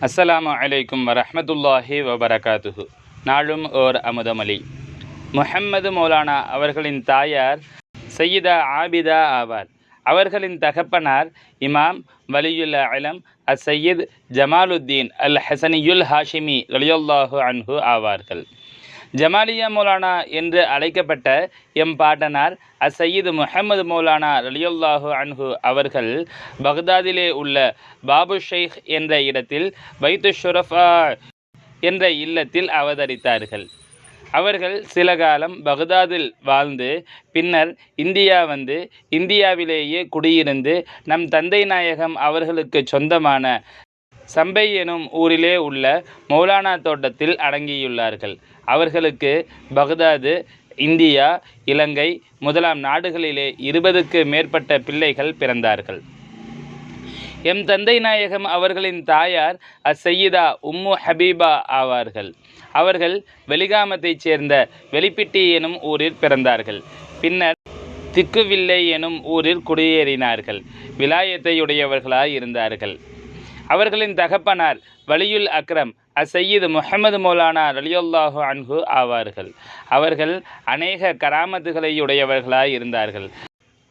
அஸ்ஸலாமு அலைக்கும் வரஹ்மத்துல்லாஹி வபரகாத்துஹு. நாளும் ஓர் அமுதமொழி. முஹம்மது மௌலானா அவர்களின் தாயார் சையீதா ஆபிதா ஆவார். அவர்களின் தகப்பனார் இமாம் வலியுல் அலம் அஸ்ஸையீத் ஜமாலுத்தீன் அல் ஹசனியுல் ஹாஷிமி ரலியல்லாஹு அன்ஹு ஆவார்கள். ஜமாலியா மௌலானா என்று அழைக்கப்பட்ட எம் பாட்டனார் அஸ்ஸையீத் முஹம்மது மௌலானா ரலியல்லாஹு அன்ஹு அவர்கள் பக்தாதிலே உள்ள பாபு ஷைக் என்ற இடத்தில் பைத்து ஷுரஃபா என்ற இல்லத்தில் அவதரித்தார்கள். அவர்கள் சில காலம் பக்தாதில் வாழ்ந்து பின்னர் இந்தியா வந்து இந்தியாவிலேயே குடியிருந்து நம் தந்தை நாயகம் அவர்களுக்கு சொந்தமான சம்பை எனும் ஊரிலே உள்ள மௌலானா தோட்டத்தில் அடங்கியுள்ளார்கள். அவர்களுக்கு பக்தாது, இந்தியா, இலங்கை முதலாம் நாடுகளிலே 20க்கு மேற்பட்ட பிள்ளைகள் பிறந்தார்கள். எம் தந்தை நாயகம் அவர்களின் தாயார் அஸ்ஸையிதா உம்மு ஹபீபா ஆவார்கள். அவர்கள் வெளிகாமத்தைச் சேர்ந்த வெளிப்பிட்டி எனும் ஊரில் பிறந்தார்கள். பின்னர் திக்குவில்லை எனும் ஊரில் குடியேறினார்கள். விலாயத்தையுடையவர்களாய் இருந்தார்கள். அவர்களின் தகப்பனார் வலியுல் அக்ரம் அஸ்ஸையீத் முஹம்மது மௌலானா ரலியல்லாஹு அன்ஹு ஆவார்கள். அவர்கள் அநேக கராமத்துகளையுடையவர்களாய் இருந்தார்கள்.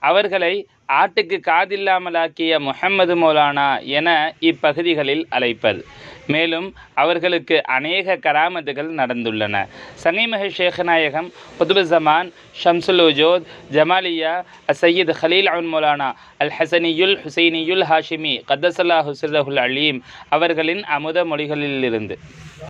அவர்களை ஆட்டுக்கு காதில்லாமலாக்கிய முஹம்மது மௌலானா என இப்பகுதிகளில் அழைப்பர். மேலும் அவர்களுக்கு அநேக கராமத்துகள் நடந்துள்ளன. சங்கீமஹ ஷேக்நாயகம் குதுபு ஜமான் ஷம்சுல் உஜூத் ஜமாலியா அஸ்ஸையீத் ஹலீல் அவுன் மௌலானா அல் ஹசனியுல் ஹுசைனியுல் ஹாஷிமி கத்தஸல்லாஹு சிர்ரஹுல் அலீம் அவர்களின் அமுத மொழிகளிலிருந்து